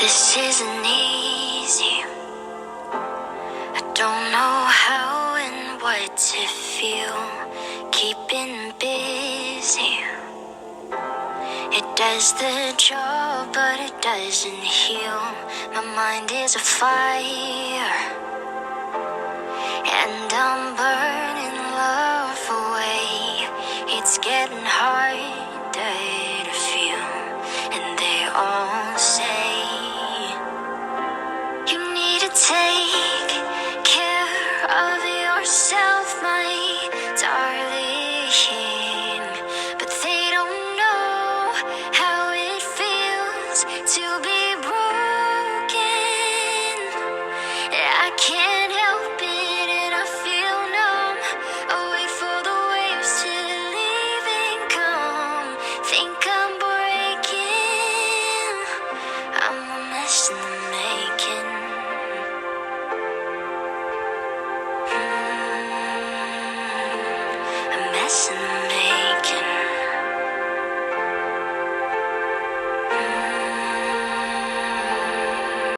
This isn't easy. I don't know how and what to feel. Keeping busy, it does the job, but it doesn't heal. My mind is a fire, and I'm burning love away. It's getting harder to feel, and they all say you need to take care of yourself, my darling. But they don't know how it feels to be broken. I can't help it and I feel numb. I wait for the waves to leave and come. Think I'm breaking. I'm a mess in the making. A mess in the